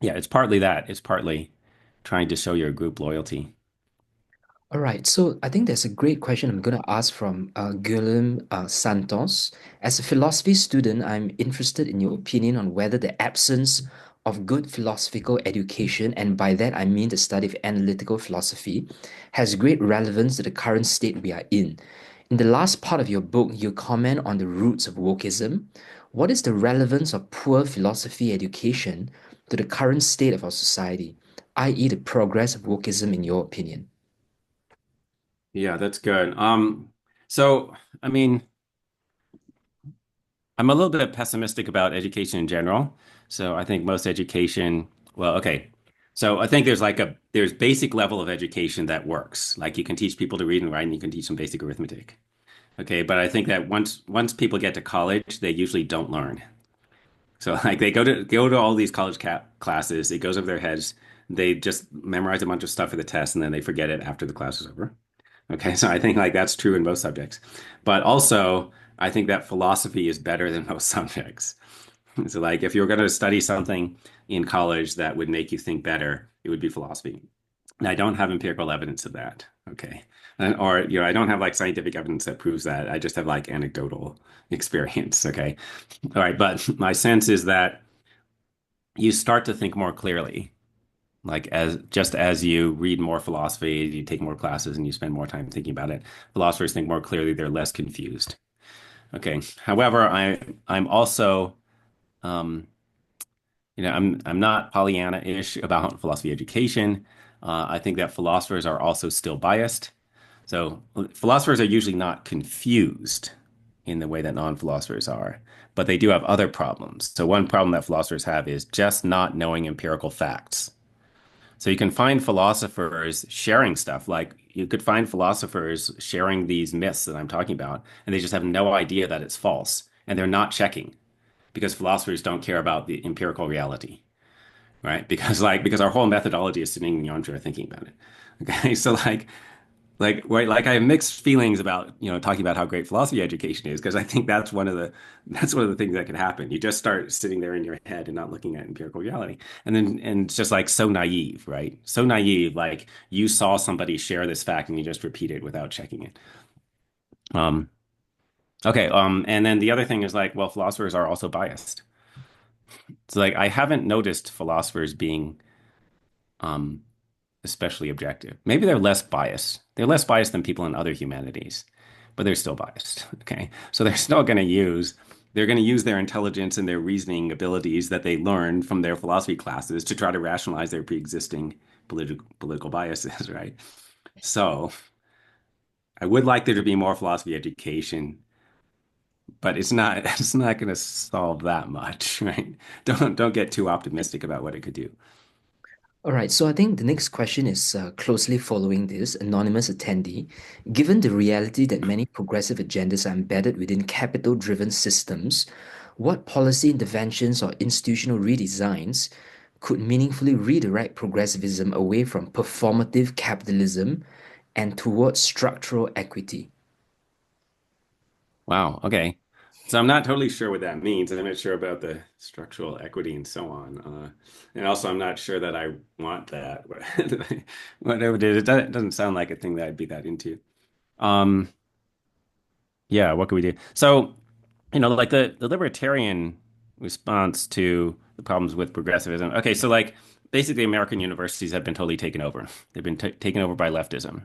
yeah, it's partly that. It's partly trying to show your group loyalty.
All right, so I think there's a great question I'm going to ask from Guillaume Santos. As a philosophy student, I'm interested in your opinion on whether the absence of good philosophical education, and by that I mean the study of analytical philosophy, has great relevance to the current state we are in. In the last part of your book, you comment on the roots of wokeism. What is the relevance of poor philosophy education to the current state of our society, i.e., the progress of wokeism, in your opinion?
Yeah, that's good. So I mean, I'm a little bit pessimistic about education in general. So I think most education, well, okay. So I think there's basic level of education that works. Like you can teach people to read and write and you can teach them basic arithmetic. Okay, but I think that once people get to college, they usually don't learn. So like they go to all these college classes, it goes over their heads. They just memorize a bunch of stuff for the test and then they forget it after the class is over. Okay, so I think like that's true in both subjects. But also, I think that philosophy is better than most subjects. So like if you're going to study something in college that would make you think better, it would be philosophy. And I don't have empirical evidence of that. Okay. Or, I don't have like scientific evidence that proves that. I just have like anecdotal experience. Okay. All right. But my sense is that you start to think more clearly. Like as you read more philosophy, you take more classes and you spend more time thinking about it, philosophers think more clearly, they're less confused. Okay. However, I'm also um, I'm not Pollyanna-ish about philosophy education. I think that philosophers are also still biased. So philosophers are usually not confused in the way that non-philosophers are, but they do have other problems. So one problem that philosophers have is just not knowing empirical facts. So you can find philosophers sharing stuff, like you could find philosophers sharing these myths that I'm talking about, and they just have no idea that it's false, and they're not checking because philosophers don't care about the empirical reality, right? Because our whole methodology is sitting in the armchair thinking about it. Okay, so right, I have mixed feelings about talking about how great philosophy education is because I think that's one of the things that can happen. You just start sitting there in your head and not looking at empirical reality, and it's just like so naive, right? So naive, like you saw somebody share this fact and you just repeat it without checking it. Um, okay, and then the other thing is like, well, philosophers are also biased. So like I haven't noticed philosophers being um especially objective. Maybe they're less biased. They're less biased than people in other humanities, but they're still biased. Okay. So they're going to use their intelligence and their reasoning abilities that they learned from their philosophy classes to try to rationalize their pre-existing political biases, right? So I would like there to be more philosophy education, but it's not going to solve that much, right? Don't get too optimistic about what it could do.
All right, so I think the next question is closely following this anonymous attendee. Given the reality that many progressive agendas are embedded within capital-driven systems, what policy interventions or institutional redesigns could meaningfully redirect progressivism away from performative capitalism and towards structural equity?
Wow. Okay. So I'm not totally sure what that means. I'm not sure about the structural equity and so on. And also, I'm not sure that I want that. Whatever it is, it doesn't sound like a thing that I'd be that into. Um, yeah, what could we do? So, like the libertarian response to the problems with progressivism. Okay, so like basically, American universities have been totally taken over. They've been taken over by leftism.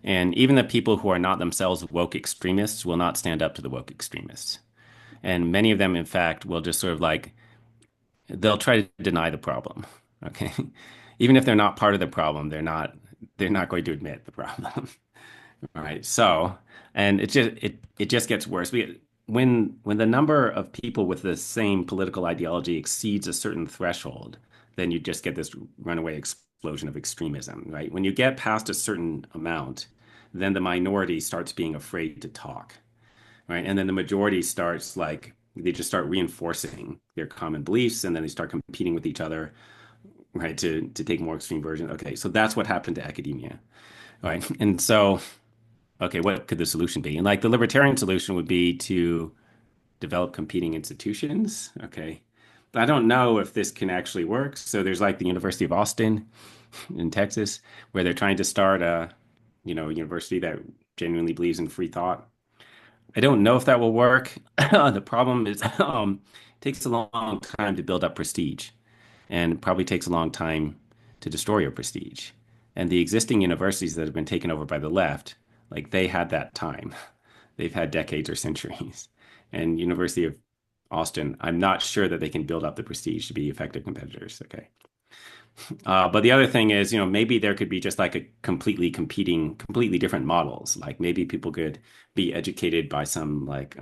And even the people who are not themselves woke extremists will not stand up to the woke extremists. And many of them, in fact, will just sort of like they'll try to deny the problem. Okay. Even if they're not part of the problem, they're not going to admit the problem. All right. So, and it just gets worse. When the number of people with the same political ideology exceeds a certain threshold, then you just get this runaway explosion of extremism, right? When you get past a certain amount, then the minority starts being afraid to talk, right? And then the majority starts like they just start reinforcing their common beliefs, and then they start competing with each other, right, to take more extreme versions. Okay, so that's what happened to academia, right? And so, okay, what could the solution be? And like the libertarian solution would be to develop competing institutions. Okay. But I don't know if this can actually work. So there's like the University of Austin in Texas, where they're trying to start a, university that genuinely believes in free thought. I don't know if that will work. The problem is, it takes a long time to build up prestige, and it probably takes a long time to destroy your prestige. And the existing universities that have been taken over by the left, like they had that time. They've had decades or centuries. And University of Austin, I'm not sure that they can build up the prestige to be effective competitors. Okay. But the other thing is, maybe there could be just like a completely competing, completely different models. Like maybe people could be educated by some like,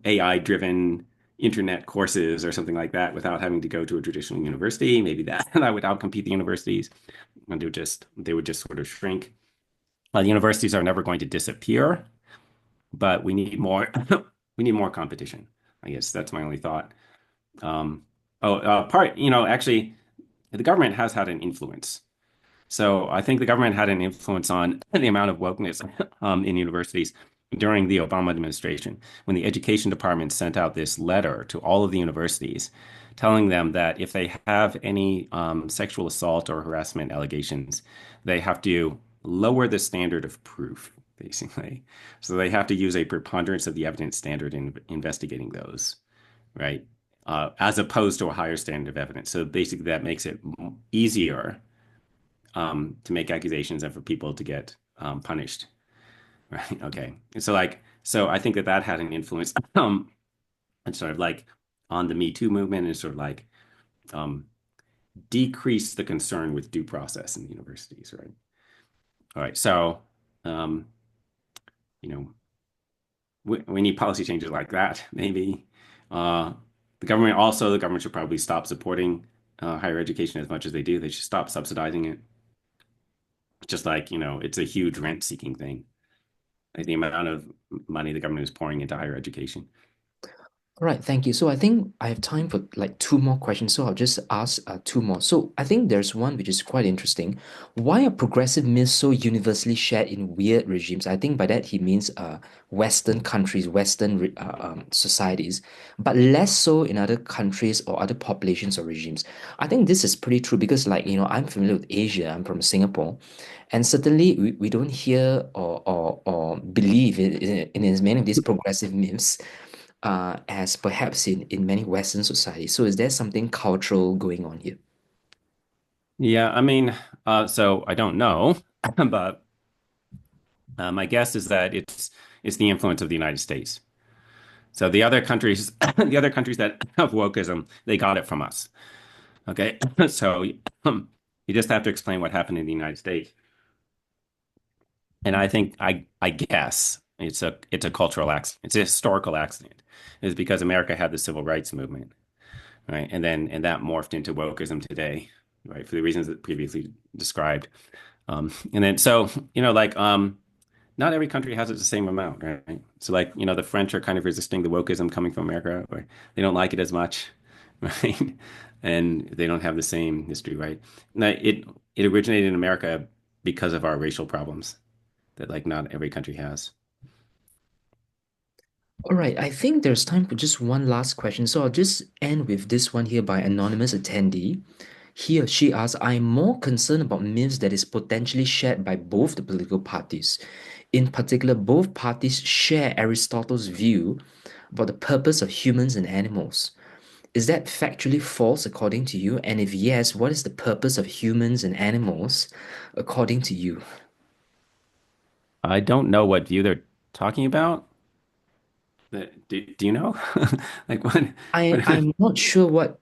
AI driven internet courses or something like that without having to go to a traditional university. Maybe that would outcompete the universities, and they would just sort of shrink. The universities are never going to disappear, but we need more we need more competition. I guess that's my only thought. Um, actually, the government has had an influence. So I think the government had an influence on the amount of wokeness in universities during the Obama administration, when the education department sent out this letter to all of the universities telling them that if they have any sexual assault or harassment allegations, they have to lower the standard of proof, basically. So they have to use a preponderance of the evidence standard in investigating those, right? As opposed to a higher standard of evidence. So basically, that makes it easier to make accusations and for people to get punished. Right. Okay. And so I think that had an influence, and sort of like on the Me Too movement and sort of like um, decrease the concern with due process in the universities. Right. All right. So, um, you know, we need policy changes like that, maybe. Uh, the government should probably stop supporting higher education as much as they do. They should stop subsidizing it. Just like, it's a huge rent seeking thing. Like the amount of money the government is pouring into higher education.
All right, thank you. So I think I have time for like two more questions. So I'll just ask two more. So I think there's one which is quite interesting. Why are progressive myths so universally shared in weird regimes? I think by that he means Western countries, societies, but less so in other countries or other populations or regimes. I think this is pretty true because, like, I'm familiar with Asia. I'm from Singapore, and certainly we don't hear or believe in as many of these progressive myths as perhaps in many Western societies. So is there something cultural going on here?
Yeah, I mean, so I don't know, but my guess is that it's the influence of the United States. So the other countries, the other countries that have wokeism, they got it from us. Okay, so you just have to explain what happened in the United States. And I guess it's a cultural accident. It's a historical accident. It's because America had the civil rights movement, right? And that morphed into wokeism today, right? For the reasons that previously described. And then so, not every country has it the same amount, right? So like, the French are kind of resisting the wokeism coming from America, or they don't like it as much, right? And they don't have the same history, right? Now, it originated in America because of our racial problems that like not every country has.
All right, I think there's time for just one last question. So I'll just end with this one here by anonymous attendee. He or she asks, I'm more concerned about myths that is potentially shared by both the political parties. In particular, both parties share Aristotle's view about the purpose of humans and animals. Is that factually false according to you? And if yes, what is the purpose of humans and animals according to you?
I don't know what view they're talking about. Do you know? Like what?
I'm not sure what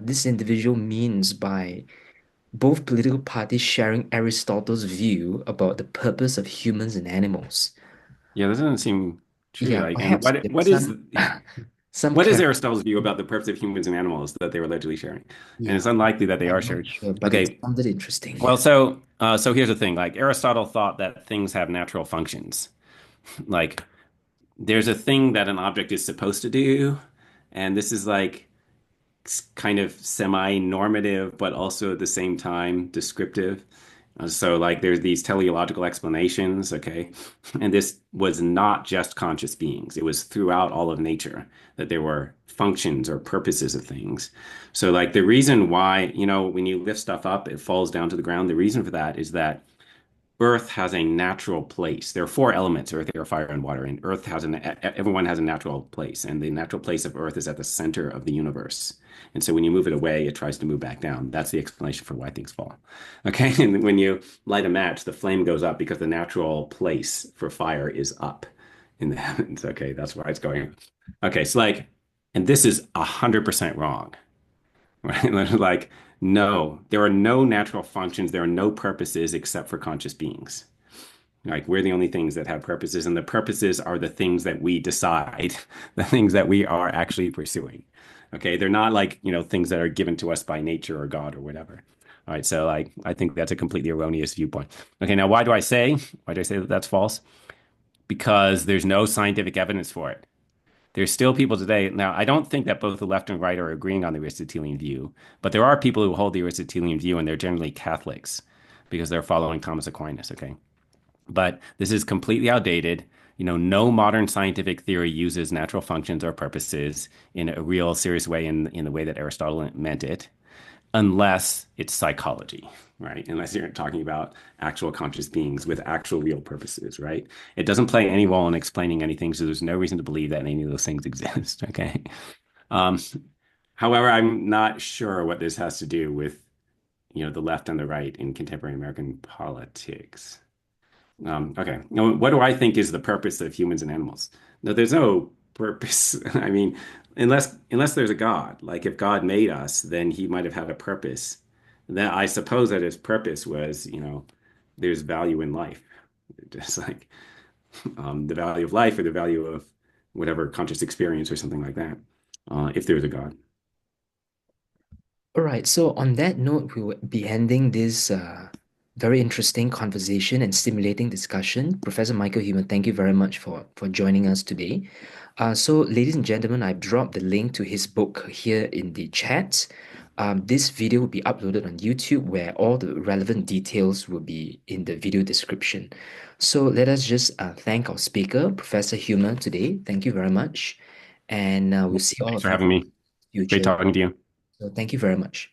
this individual means by both political parties sharing Aristotle's view about the purpose of humans and animals.
Yeah, that doesn't seem true.
Yeah,
Like, and
perhaps
what
there's
what is
some. some
What is
clarity.
Aristotle's view about the purpose of humans and animals that they were allegedly sharing? And
Yeah,
it's unlikely that they are
I'm not
sharing.
sure, but it
Okay,
sounded interesting.
well, so here's the thing. Like Aristotle thought that things have natural functions. Like there's a thing that an object is supposed to do, and this is like kind of semi-normative, but also at the same time descriptive. So, like, there's these teleological explanations, okay? And this was not just conscious beings, it was throughout all of nature that there were functions or purposes of things. So, like, the reason why, when you lift stuff up, it falls down to the ground, the reason for that is that Earth has a natural place. There are four elements: earth, air, fire, and water. And Earth has everyone has a natural place. And the natural place of Earth is at the center of the universe. And so when you move it away, it tries to move back down. That's the explanation for why things fall. Okay. And when you light a match, the flame goes up because the natural place for fire is up in the heavens. Okay. That's why it's going. Okay. So, like, and this is 100% wrong, right? Like, no, there are no natural functions. There are no purposes except for conscious beings. Like, we're the only things that have purposes, and the purposes are the things that we decide, the things that we are actually pursuing. Okay, they're not like, things that are given to us by nature or God or whatever. All right, so like I think that's a completely erroneous viewpoint. Okay, now why do I say that that's false? Because there's no scientific evidence for it. There's still people today. Now, I don't think that both the left and right are agreeing on the Aristotelian view, but there are people who hold the Aristotelian view, and they're generally Catholics because they're following Thomas Aquinas. Okay. But this is completely outdated. No modern scientific theory uses natural functions or purposes in a real serious way in the way that Aristotle meant it, unless it's psychology, right? Unless you're talking about actual conscious beings with actual real purposes, right? It doesn't play any role in explaining anything, so there's no reason to believe that any of those things exist, okay? Um, However, I'm not sure what this has to do with, the left and the right in contemporary American politics. Okay. Now, what do I think is the purpose of humans and animals? No, there's no purpose. I mean, unless there's a God. Like if God made us, then he might have had a purpose. Then I suppose that his purpose was, there's value in life. Just like the value of life or the value of whatever conscious experience or something like that. If there's a God.
All right, so on that note, we will be ending this very interesting conversation and stimulating discussion. Professor Michael Huemer, thank you very much for joining us today. So, ladies and gentlemen, I've dropped the link to his book here in the chat. This video will be uploaded on YouTube, where all the relevant details will be in the video description. So, let us just thank our speaker, Professor Huemer, today. Thank you very much. And we'll see all
Thanks
of
for
you
having
in
me.
the
Great
future.
talking to you.
So, thank you very much.